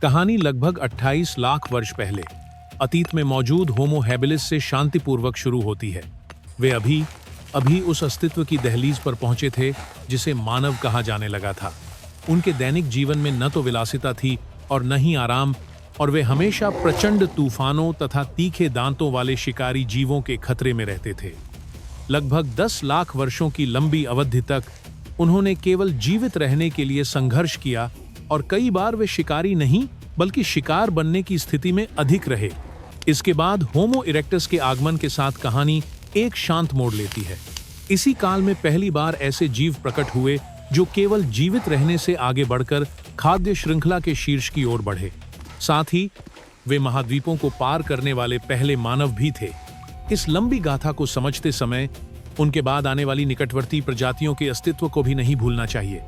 कहानी लगभग 28 लाख वर्ष पहले अतीत में मौजूद होमो हैबिलिस से शांतिपूर्वक शुरू होती है। वे अभी अभी उस अस्तित्व की दहलीज पर पहुंचे थे जिसे मानव कहा जाने लगा था। उनके दैनिक जीवन में न तो विलासिता थी और न ही आराम, और वे हमेशा प्रचंड तूफानों तथा तीखे दांतों वाले शिकारी जीवों के खतरे में रहते थे। लगभग 10 लाख वर्षों की लंबी अवधि तक उन्होंने केवल जीवित रहने के लिए संघर्ष किया और कई बार वे शिकारी नहीं बल्कि शिकार बनने की स्थिति में अधिक रहे। इसके बाद होमो इरेक्टस के आगमन के साथ कहानी एक शांत मोड़ लेती है। इसी काल में पहली बार ऐसे जीव प्रकट हुए जो केवल जीवित रहने से आगे बढ़कर खाद्य श्रृंखला के शीर्ष की ओर बढ़े। साथ ही वे महाद्वीपों को पार करने वाले पहले मानव भी थे। इस लंबी गाथा को समझते समय उनके बाद आने वाली निकटवर्ती प्रजातियों के अस्तित्व को भी नहीं भूलना चाहिए।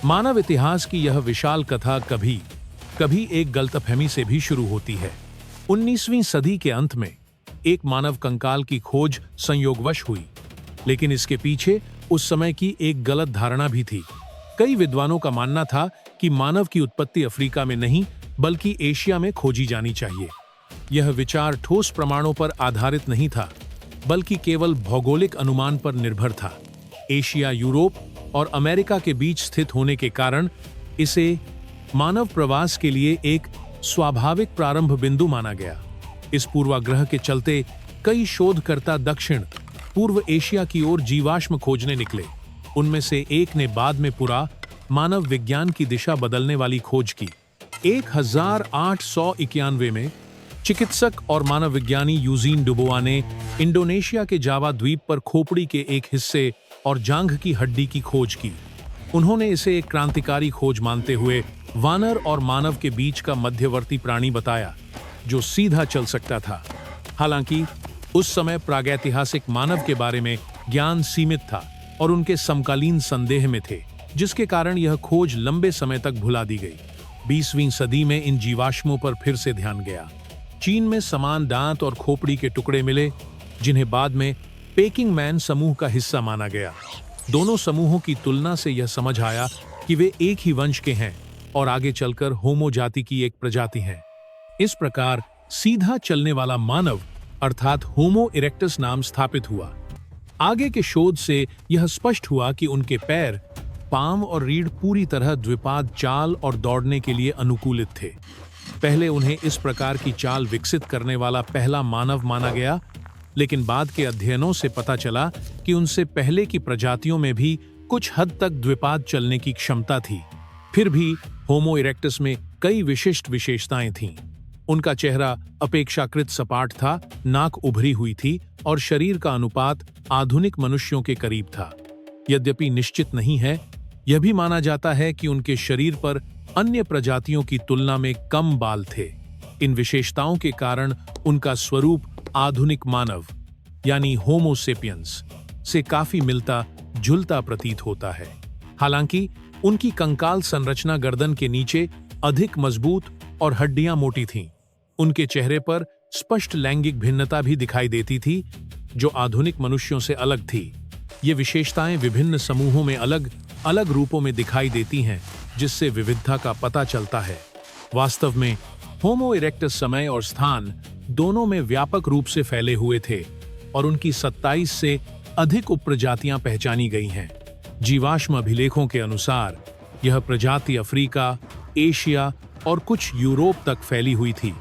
मानव इतिहास की यह विशाल कथा कभी कभी एक गलतफहमी से भी शुरू होती है। 19वीं सदी के अंत में एक मानव कंकाल की खोज संयोगवश हुई, लेकिन इसके पीछे उस समय की एक गलत धारणा भी थी। कई विद्वानों का मानना था कि मानव की उत्पत्ति अफ्रीका में नहीं बल्कि एशिया में खोजी जानी चाहिए। यह विचार ठोस प्रमाणों पर आधारित नहीं था बल्कि केवल भौगोलिक अनुमान पर निर्भर था। एशिया, यूरोप और अमेरिका के बीच स्थित होने के कारण इसे मानव प्रवास के लिए एक स्वाभाविक प्रारंभ बिंदु माना गया। इस पूर्वाग्रह के चलते कई शोधकर्ता दक्षिण पूर्व एशिया की ओर जीवाश्म खोजने निकले। उनमें से एक ने बाद में पूरा मानव विज्ञान की दिशा बदलने वाली खोज की। 1891 में चिकित्सक और मानव विज्ञानी यूजीन डुबोआ ने इंडोनेशिया के जावा द्वीप पर खोपड़ी के एक हिस्से और जांघ की हड्डी की खोज की। उन्होंने इसे एक क्रांतिकारी खोज मानते हुए वानर और मानव के बीच का मध्यवर्ती प्राणी बताया जो सीधा चल सकता था। हालांकि उस समय प्रागैतिहासिक मानव के बारे में ज्ञान सीमित था और उनके समकालीन संदेह में थे, जिसके कारण यह खोज लंबे समय तक भुला दी गई। 20वीं सदी में इन जीवाश्मों पर फिर से ध्यान गया। चीन में समान दांत और खोपड़ी के टुकड़े मिले जिन्हें बाद में पेकिंग मैन समूह का हिस्सा माना गया। दोनों समूहों की तुलना से यह समझ आया कि वे एक ही वंश के हैं और आगे चलकर होमो जाति की एक प्रजाति हैं। इस प्रकार सीधा चलने वाला मानव अर्थात होमो इरेक्टस नाम स्थापित हुआ। आगे के शोध से यह स्पष्ट हुआ कि उनके पैर, पांव और रीढ़ पूरी तरह द्विपाद चाल और दौड़ने के लिए अनुकूलित थे। पहले उन्हें इस प्रकार की चाल विकसित करने वाला पहला मानव माना गया, लेकिन बाद के अध्ययनों से पता चला कि उनसे पहले की प्रजातियों में भी कुछ हद तक द्विपाद चलने की क्षमता थी। फिर भी होमो इरेक्टस में कई विशिष्ट विशेषताएं थीं। उनका चेहरा अपेक्षाकृत सपाट था, नाक उभरी हुई थी और शरीर का अनुपात आधुनिक मनुष्यों के करीब था। यद्यपि निश्चित नहीं है, यह भी माना जाता है कि उनके शरीर पर अन्य प्रजातियों की तुलना में कम बाल थे। इन विशेषताओं के कारण उनका स्वरूप आधुनिक मानव यानी होमो सेपियंस से काफी मिलता जुलता प्रतीत होता है। हालांकि उनकी कंकाल संरचना गर्दन के नीचे अधिक मजबूत और हड्डियां मोटी थीं। उनके चेहरे पर स्पष्ट लैंगिक भिन्नता भी दिखाई देती थी जो आधुनिक मनुष्यों से अलग थी। ये विशेषताएं विभिन्न समूहों में अलग अलग रूपों में दिखाई देती हैं, जिससे विविधता का पता चलता है। वास्तव में होमो इरेक्टस समय और स्थान दोनों में व्यापक रूप से फैले हुए थे और उनकी 27 से अधिक उपप्रजातियां पहचानी गई हैं। जीवाश्म अभिलेखों के अनुसार यह प्रजाति अफ्रीका, एशिया और कुछ यूरोप तक फैली हुई थी।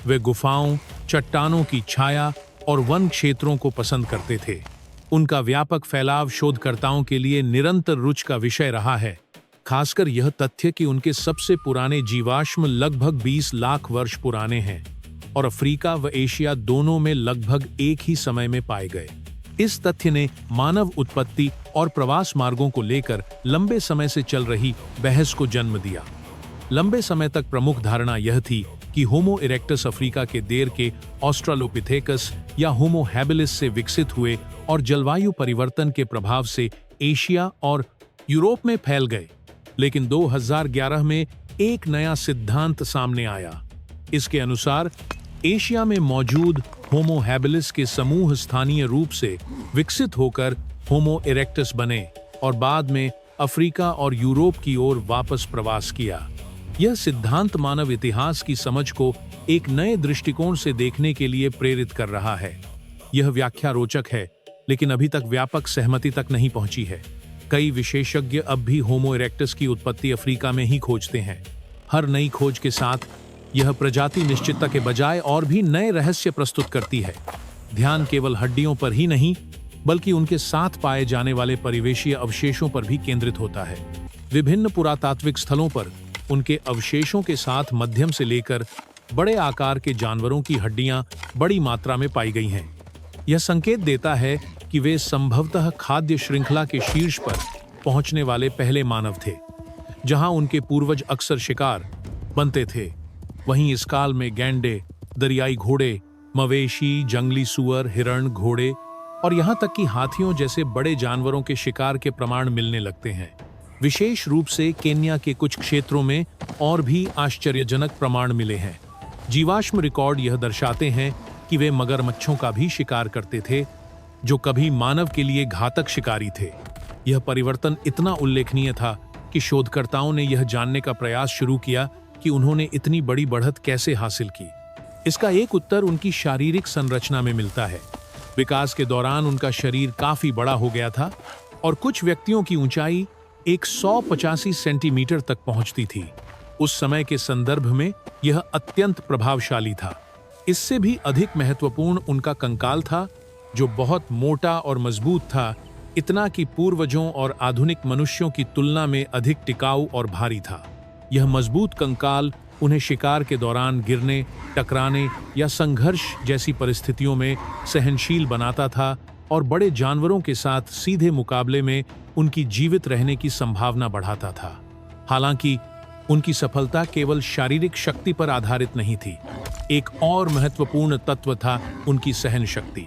वे गुफाओं, चट्टानों की छाया और वन क्षेत्रों को पसंद करते थे। उनका व्यापक फैलाव शोधकर्ताओं के लिए निरंतर रुचि का विषय रहा है, खासकर यह तथ्य कि उनके सबसे पुराने जीवाश्म लगभग 20 लाख वर्ष पुराने हैं और अफ्रीका व एशिया दोनों में लगभग एक ही समय में पाए गए। इस तथ्य ने मानव उत्पत्ति और प्रवास मार्गों को लेकर लंबे समय से चल रही बहस को जन्म दिया। लंबे समय तक प्रमुख धारणा यह थी कि होमो इरेक्टस अफ्रीका के देर के ऑस्ट्रालोपिथेकस या होमो हैबिलिस से विकसित हुए और जलवायु परिवर्तन के प्रभाव से एशिया और यूरोप में फैल गए। लेकिन 2011 में एक नया सिद्धांत सामने आया। इसके अनुसार एशिया में मौजूद होमो हैबिलिस के समूह स्थानीय रूप से विकसित होकर होमो इरेक्टस बने और बाद में अफ्रीका और यूरोप की ओर वापस प्रवास किया। यह सिद्धांत मानव इतिहास की समझ को एक नए दृष्टिकोण से देखने के लिए प्रेरित कर रहा है। यह व्याख्या रोचक है, लेकिन अभी तक व्यापक सहमति तक नहीं पहुंची है। कई विशेषज्ञ अब भी होमो इरेक्टस की उत्पत्ति अफ्रीका में ही खोजते हैं। हर नई खोज के साथ यह प्रजाति निश्चितता के बजाय और भी नए रहस्य प्रस्तुत करती है। ध्यान केवल हड्डियों पर ही नहीं, बल्कि उनके साथ पाए जाने वाले परिवेशीय अवशेषों पर भी केंद्रित होता है। विभिन्न पुरातात्विक स्थलों पर उनके अवशेषों के साथ मध्यम से लेकर बड़े आकार के जानवरों की हड्डियां बड़ी मात्रा में पाई गई हैं। यह संकेत देता है कि वे संभवतः खाद्य श्रृंखला के शीर्ष पर पहुंचने वाले पहले मानव थे, जहां उनके पूर्वज अक्सर शिकार बनते थे। वहीं इस काल में गैंडे, दरियाई घोड़े, मवेशी, जंगली सुअर, हिरण, घोड़े और यहां तक कि हाथियों जैसे बड़े जानवरों के शिकार के प्रमाण मिलने लगते हैं। विशेष रूप से केन्या के कुछ क्षेत्रों में और भी आश्चर्यजनक प्रमाण मिले हैं। जीवाश्म रिकॉर्ड यह दर्शाते हैं कि वे मगरमच्छों का भी शिकार करते थे, जो कभी मानव के लिए घातक शिकारी थे। यह परिवर्तन इतना उल्लेखनीय था कि शोधकर्ताओं ने यह जानने का प्रयास शुरू किया कि उन्होंने इतनी बड़ी बढ़त कैसे हासिल की। इसका एक उत्तर उनकी शारीरिक संरचना में मिलता है। विकास के दौरान उनका शरीर काफी बड़ा हो गया था और कुछ व्यक्तियों की ऊंचाई 185 सेंटीमीटर तक पहुंचती थी। उस समय के संदर्भ में यह अत्यंत प्रभावशाली था। इससे भी अधिक महत्वपूर्ण उनका कंकाल था, जो बहुत मोटा और मजबूत था, इतना कि पूर्वजों और आधुनिक मनुष्यों की तुलना में अधिक टिकाऊ और भारी था। यह मजबूत कंकाल उन्हें शिकार के दौरान गिरने, टकराने या संघर्ष जैसी परिस्थितियों में सहनशील बनाता था और बड़े जानवरों के साथ सीधे मुकाबले में उनकी जीवित रहने की संभावना बढ़ाता था। हालांकि उनकी सफलता केवल शारीरिक शक्ति पर आधारित नहीं थी। एक और महत्वपूर्ण तत्व था उनकी सहन शक्ति।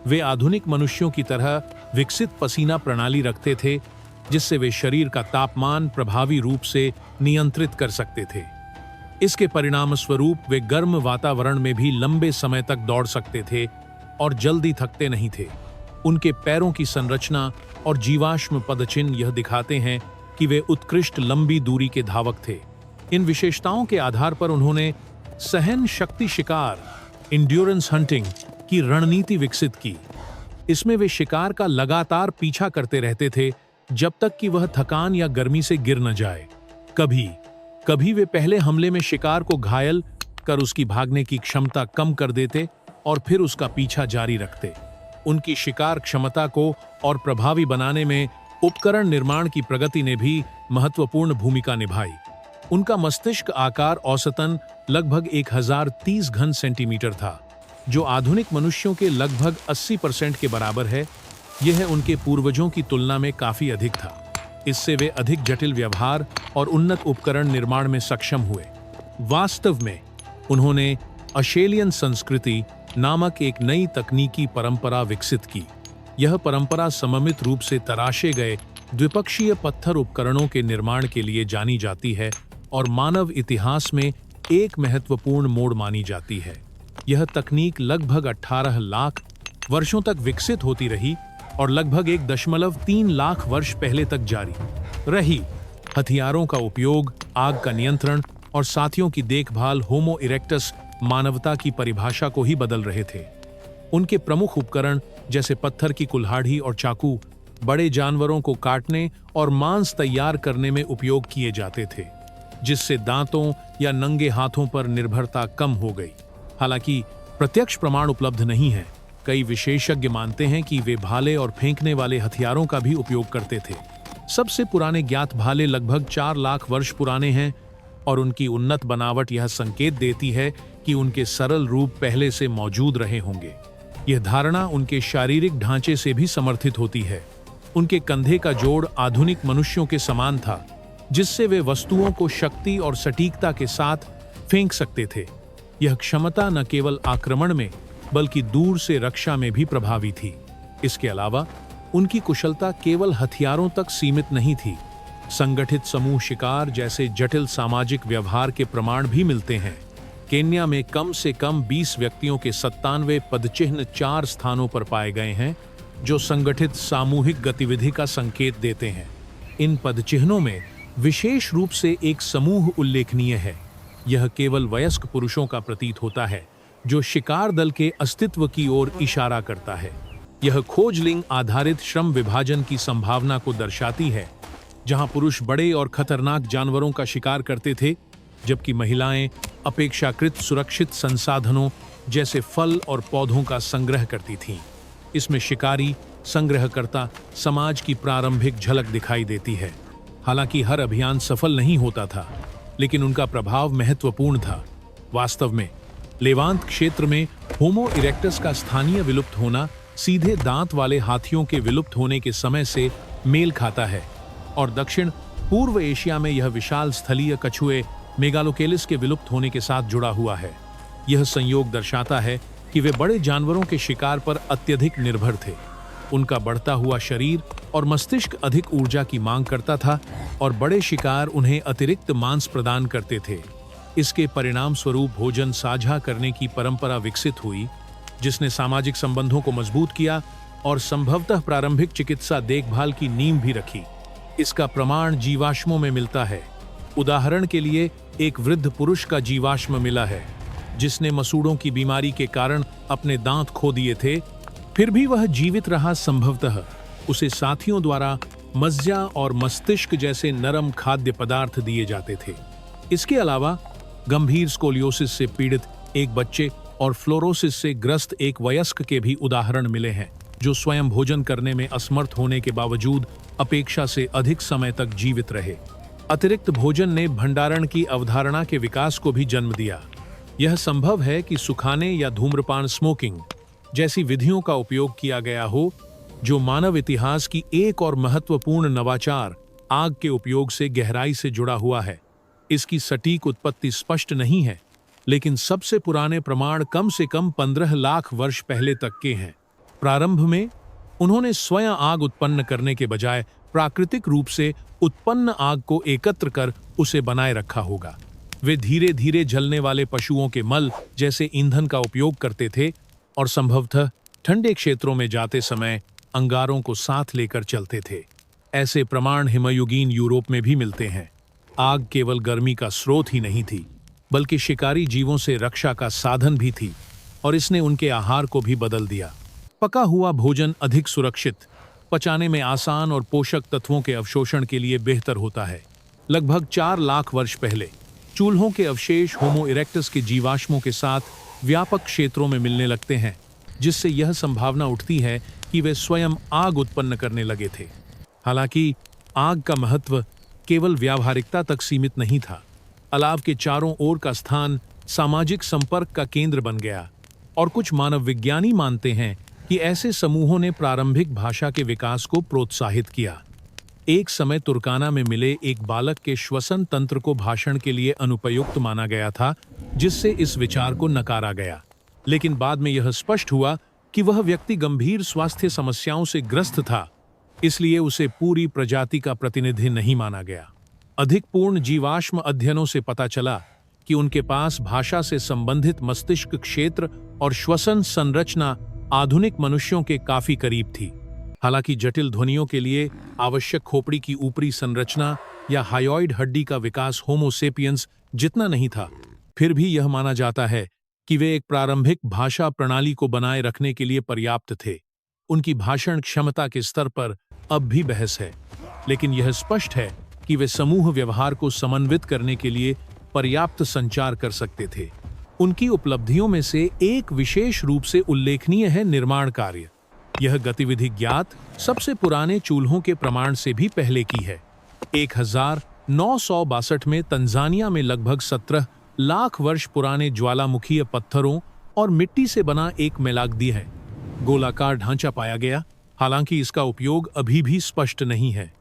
वे आधुनिक मनुष्यों की तरह विकसित पसीना प्रणाली रखते थे, जिससे वे शरीर का तापमान प्रभावी रूप से नियंत्रित कर सकते थे। इसके परिणाम स्वरूप वे गर्म वातावरण में भी लंबे समय तक दौड़ सकते थे और जल्दी थकते नहीं थे। उनके पैरों की संरचना और जीवाश्म पदचिन्ह यह दिखाते हैं कि वे उत्कृष्ट लंबी दूरी के धावक थे। इन विशेषताओं के आधार पर उन्होंने सहन शक्ति शिकार, इंड्योरेंस हंटिंग की रणनीति विकसित की। इसमें वे शिकार का लगातार पीछा करते रहते थे जब तक कि वह थकान या गर्मी से गिर न जाए। कभी वे पहले हमले में शिकार को घायल कर उसकी भागने की क्षमता कम कर देते और फिर उसका पीछा जारी रखते। उनकी शिकार क्षमता को और प्रभावी बनाने में उपकरण निर्माण की प्रगति ने भी महत्वपूर्ण भूमिका निभाई। उनका मस्तिष्क आकार औसतन लगभग 1030 घन सेंटीमीटर था, जो आधुनिक मनुष्यों के लगभग 80% के बराबर है। यह उनके पूर्वजों की तुलना में काफी अधिक था। इससे वे अधिक जटिल व्यवहार और उन्नत उपकरण निर्माण में सक्षम हुए। वास्तव में उन्होंने अशेलियन संस्कृति नामक एक नई तकनीकी परंपरा विकसित की। यह परंपरा सममित रूप से तराशे गए द्विपक्षीय पत्थर उपकरणों के निर्माण के लिए जानी जाती है और मानव इतिहास में एक महत्वपूर्ण मोड़ मानी जाती है। यह तकनीक लगभग 18 लाख वर्षों तक विकसित होती रही और लगभग 1.3 लाख वर्ष पहले तक जारी रही। हथियारों का उपयोग, आग का नियंत्रण और साथियों की देखभाल होमो इरेक्टस मानवता की परिभाषा को ही बदल रहे थे। उनके प्रमुख उपकरण जैसे पत्थर की कुल्हाड़ी और चाकू बड़े जानवरों को काटने और मांस तैयार करने में उपयोग किए जाते थे, जिससे दांतों या नंगे हाथों पर निर्भरता कम हो गई। हालांकि प्रत्यक्ष प्रमाण उपलब्ध नहीं है। कई विशेषज्ञ मानते हैं कि वे भाले और फेंकने वाले हथियारों का भी उपयोग करते थे। सबसे पुराने ज्ञात भाले लगभग 4 लाख वर्ष पुराने हैं और उनकी उन्नत बनावट यह संकेत देती है कि उनके सरल रूप पहले से मौजूद रहे होंगे। यह धारणा उनके शारीरिक ढांचे से भी समर्थित होती है। उनके कंधे का जोड़ आधुनिक मनुष्यों के समान था, जिससे वे वस्तुओं को शक्ति और सटीकता के साथ फेंक सकते थे। यह क्षमता न केवल आक्रमण में बल्कि दूर से रक्षा में भी प्रभावी थी। इसके अलावा उनकी कुशलता केवल हथियारों तक सीमित नहीं थी। संगठित समूह शिकार जैसे जटिल सामाजिक व्यवहार के प्रमाण भी मिलते हैं। केन्या में कम से कम 20 व्यक्तियों के 97 पदचिह्न 4 स्थानों पर पाए गए हैं, जो संगठित सामूहिक गतिविधि का संकेत देते हैं। इन पदचिह्नों में विशेष रूप से एक समूह उल्लेखनीय है। यह केवल वयस्क पुरुषों का प्रतीत होता है, जो शिकार दल के अस्तित्व की ओर इशारा करता है। यह खोज लिंग आधारित श्रम विभाजन की संभावना को दर्शाती है, जहां पुरुष बड़े और खतरनाक जानवरों का शिकार करते थे, जबकि महिलाएं अपेक्षाकृत सुरक्षित संसाधनों जैसे फल और पौधों का संग्रह करती थीं। इसमें शिकारी संग्रहकर्ता समाज की प्रारंभिक झलक दिखाई देती है। हालांकि हर अभियान सफल नहीं होता था, लेकिन उनका प्रभाव महत्वपूर्ण था। वास्तव में लेवांत क्षेत्र में होमो इरेक्टस का स्थानीय विलुप्त होना सीधे दांत वाले हाथियों के विलुप्त होने के समय से मेल खाता है, और दक्षिण पूर्व एशिया में यह विशाल स्थलीय कछुए मेगालोकेलिस के विलुप्त होने के साथ जुड़ा हुआ है। यह संयोग दर्शाता है कि वे बड़े जानवरों के शिकार पर अत्यधिक निर्भर थे। उनका बढ़ता हुआ शरीर और मस्तिष्क अधिक ऊर्जा की मांग करता था, और बड़े शिकार उन्हें अतिरिक्त मांस प्रदान करते थे। इसके परिणाम स्वरूप भोजन साझा करने की परंपरा विकसित हुई, जिसने सामाजिक संबंधों को मजबूत किया और संभवतः प्रारंभिक चिकित्सा देखभाल की नींव भी रखी। इसका प्रमाण जीवाश्मों में मिलता है। उदाहरण के लिए, एक वृद्ध पुरुष का जीवाश्म मिला है, जिसने मसूड़ों की बीमारी के कारण अपने दांत खो दिए थे, फिर भी वह जीवित रहा। संभवतः उसे साथियों द्वारा मज्जा और मस्तिष्क जैसे नरम खाद्य पदार्थ दिए जाते थे। इसके अलावा गंभीर स्कोलियोसिस से पीड़ित एक बच्चे और फ्लोरोसिस से ग्रस्त एक वयस्क के भी उदाहरण मिले हैं, जो स्वयं भोजन करने में असमर्थ होने के बावजूद अपेक्षा से अधिक समय तक जीवित रहे। अतिरिक्त भोजन ने भंडारण की अवधारणा के विकास को भी जन्म दिया। यह संभव है कि सुखाने या धूम्रपान स्मोकिंग जैसी विधियों का उपयोग किया गया हो, जो मानव इतिहास की एक और महत्वपूर्ण नवाचार आग के उपयोग से गहराई से जुड़ा हुआ है। इसकी सटीक उत्पत्ति स्पष्ट नहीं है, लेकिन सबसे पुराने प्रमाण कम से कम 15 लाख वर्ष पहले तक के हैं। प्रारंभ में उन्होंने स्वयं आग उत्पन्न करने के बजाय प्राकृतिक रूप से उत्पन्न आग को एकत्र कर उसे बनाए रखा होगा। वे धीरे धीरे जलने वाले पशुओं के मल जैसे ईंधन का उपयोग करते थे, और संभवतः ठंडे क्षेत्रों में जाते समय अंगारों को साथ लेकर चलते थे। ऐसे प्रमाण हिमयुगीन यूरोप में भी मिलते हैं। आग केवल गर्मी का स्रोत ही नहीं थी, बल्कि शिकारी जीवों से रक्षा का साधन भी थी, और इसने उनके आहार को भी बदल दिया। पका हुआ भोजन अधिक सुरक्षित, पचाने में आसान और पोषक तत्वों के अवशोषण के लिए बेहतर होता है। लगभग 4 लाख वर्ष पहले चूल्हों के अवशेष होमो इरेक्टस के जीवाश्मों के साथ व्यापक क्षेत्रों में मिलने लगते हैं, जिससे यह संभावना उठती है कि वे स्वयं आग उत्पन्न करने लगे थे। हालांकि आग का महत्व केवल व्यावहारिकता तक सीमित नहीं था। अलाव के चारों ओर का स्थान सामाजिक संपर्क का केंद्र बन गया, और कुछ मानव विज्ञानी मानते हैं कि ऐसे समूहों ने प्रारंभिक भाषा के विकास को प्रोत्साहित किया। एक समय तुर्काना में मिले एक बालक के श्वसन तंत्र को भाषण के लिए अनुपयुक्त माना गया था, जिससे इस विचार को नकारा गया। लेकिन बाद में यह स्पष्ट हुआ कि वह व्यक्ति गंभीर स्वास्थ्य समस्याओं से ग्रस्त था, इसलिए उसे पूरी प्रजाति का प्रतिनिधि नहीं माना गया। अधिक पूर्ण जीवाश्म अध्ययनों से पता चला कि उनके पास भाषा से संबंधित मस्तिष्क क्षेत्र और श्वसन संरचना आधुनिक मनुष्यों के काफी करीब थी। हालांकि जटिल ध्वनियों के लिए आवश्यक खोपड़ी की ऊपरी संरचना या हायोइड हड्डी का विकास होमो सेपियंस जितना नहीं था, फिर भी यह माना जाता है कि वे एक प्रारंभिक भाषा प्रणाली को बनाए रखने के लिए पर्याप्त थे। उनकी भाषण क्षमता के स्तर पर अब भी बहस है, लेकिन यह स्पष्ट है कि वे समूह व्यवहार को समन्वित करने के लिए पर्याप्त संचार कर सकते थे। उनकी उपलब्धियों में से एक विशेष रूप से उल्लेखनीय है निर्माण कार्य। यह गतिविधि ज्ञात सबसे पुराने चूल्हों के प्रमाण से भी पहले की है। 1962 में तंजानिया में लगभग 17 लाख वर्ष पुराने ज्वालामुखीय पत्थरों और मिट्टी से बना एक मेलाग्दी है गोलाकार ढांचा पाया गया। हालांकि इसका उपयोग अभी भी स्पष्ट नहीं है।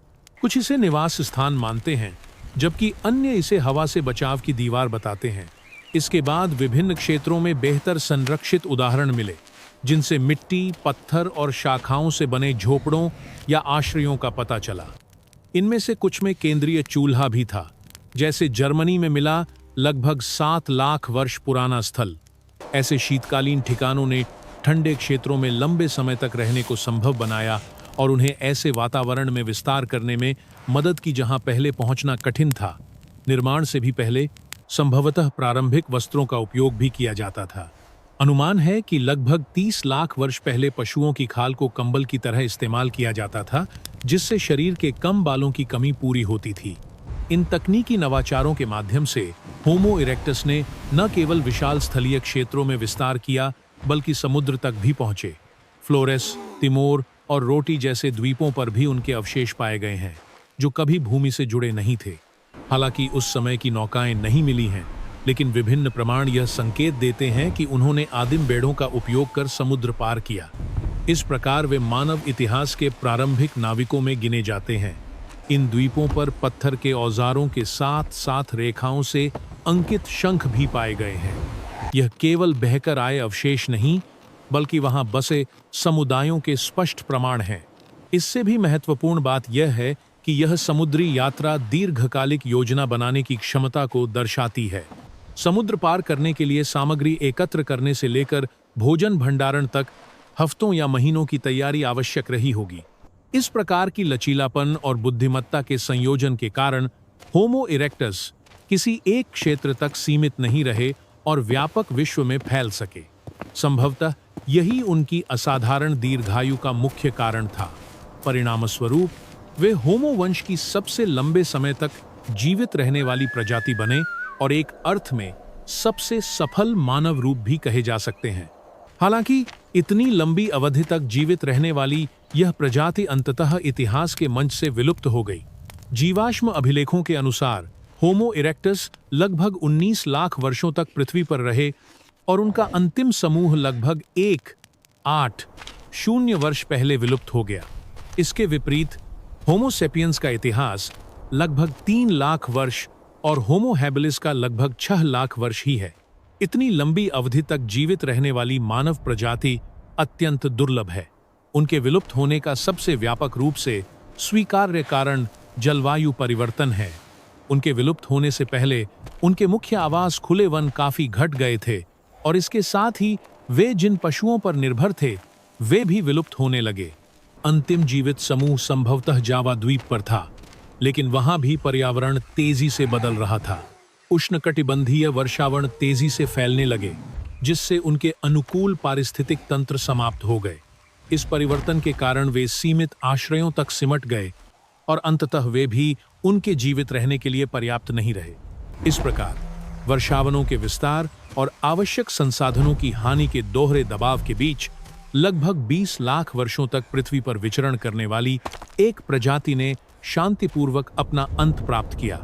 कुछ इसे निवास स्थान मानते हैं, जबकि अन्य इसे हवा से बचाव की दीवार बताते हैं। इसके बाद विभिन्न क्षेत्रों में बेहतर संरक्षित उदाहरण मिले, जिनसे मिट्टी, पत्थर और शाखाओं से बने झोपड़ों या आश्रयों का पता चला। इनमें से कुछ में केंद्रीय चूल्हा भी था, जैसे जर्मनी में मिला लगभग 7 लाख वर्ष पुराना स्थल। ऐसे शीतकालीन ठिकानों ने ठंडे क्षेत्रों में लंबे समय तक रहने को संभव बनाया और उन्हें ऐसे वातावरण में विस्तार करने में मदद की जहां पहले पहुंचना कठिन था, निर्माण से भी पहले संभवतः प्रारंभिक वस्त्रों का उपयोग भी किया जाता था। अनुमान है कि लगभग 30 लाख वर्ष पहले पशुओं की खाल को कंबल की तरह इस्तेमाल किया जाता था, जिससे शरीर के कम बालों की कमी पूरी होती थी। इन तकनीकी नवाचारों के माध्यम से होमो इरेक्टस ने न केवल विशाल स्थलीय क्षेत्रों में विस्तार किया, बल्कि समुद्र तक भी पहुंचे। फ्लोरेस, तिमोर और रोटी जैसे द्वीपों पर भी उनके अवशेष पाए गए हैं, जो कभी भूमि से जुड़े नहीं थे। हालांकि उस समय की नौकाएं नहीं मिली हैं, लेकिन विभिन्न प्रमाण यह संकेत देते हैं कि उन्होंने आदिम बेड़ों का उपयोग कर समुद्र पार किया। इस प्रकार वे मानव इतिहास के प्रारंभिक नाविकों में गिने जाते हैं। इन द्वीपों पर पत्थर के औजारों के साथ साथ रेखाओं से अंकित शंख भी पाए गए हैं। यह केवल बहकर आए अवशेष नहीं, बल्कि वहां बसे समुदायों के स्पष्ट प्रमाण हैं। इससे भी महत्वपूर्ण बात यह है कि यह समुद्री यात्रा दीर्घकालिक योजना बनाने की क्षमता को दर्शाती है। समुद्र पार करने के लिए सामग्री एकत्र करने से लेकर भोजन भंडारण तक हफ्तों या महीनों की तैयारी आवश्यक रही होगी। इस प्रकार की लचीलापन और बुद्धिमत्ता के संयोजन के कारण होमो इरेक्टस किसी एक क्षेत्र तक सीमित नहीं रहे और व्यापक विश्व में फैल सके। संभवतः यही उनकी असाधारण दीर्घायु का मुख्य कारण था। परिणामस्वरूप वे होमो वंश की सबसे लंबे समय तक जीवित रहने वाली प्रजाति बने और एक अर्थ में सबसे सफल मानव रूप भी कहे जा सकते हैं। हालांकि इतनी लंबी अवधि तक जीवित रहने वाली यह प्रजाति अंततः इतिहास के मंच से विलुप्त हो गई। जीवाश्म अभिलेखों के अनुसार होमो इरेक्टस लगभग 19 लाख वर्षों तक पृथ्वी पर रहे और उनका अंतिम समूह लगभग 1.8 वर्ष पहले विलुप्त हो गया। इसके विपरीत होमो सेपियंस का इतिहास लगभग 3 लाख वर्ष और होमो हैबिलिस का लगभग 6 लाख वर्ष ही है। इतनी लंबी अवधि तक जीवित रहने वाली मानव प्रजाति अत्यंत दुर्लभ है। उनके विलुप्त होने का सबसे व्यापक रूप से स्वीकार्य कारण जलवायु परिवर्तन है। उनके विलुप्त होने से पहले उनके मुख्य आवास खुले वन काफी घट गए थे और इसके साथ ही वे जिन पशुओं पर निर्भर थे वे भी विलुप्त होने लगे। अंतिम जीवित समूह संभवतः जावा द्वीप पर था, लेकिन वहां भी पर्यावरण तेजी से बदल रहा था। उष्णकटिबंधीय वर्षावन तेजी से फैलने लगे, जिससे उनके अनुकूल पारिस्थितिक तंत्र समाप्त हो गए। इस परिवर्तन के कारण वे सीमित आश्रयों तक सिमट गए और अंततः वे भी उनके जीवित रहने के लिए पर्याप्त नहीं रहे। इस प्रकार वर्षावनों के विस्तार और आवश्यक संसाधनों की हानि के दोहरे दबाव के बीच लगभग 20 लाख वर्षों तक पृथ्वी पर विचरण करने वाली एक प्रजाति ने शांतिपूर्वक अपना अंत प्राप्त किया।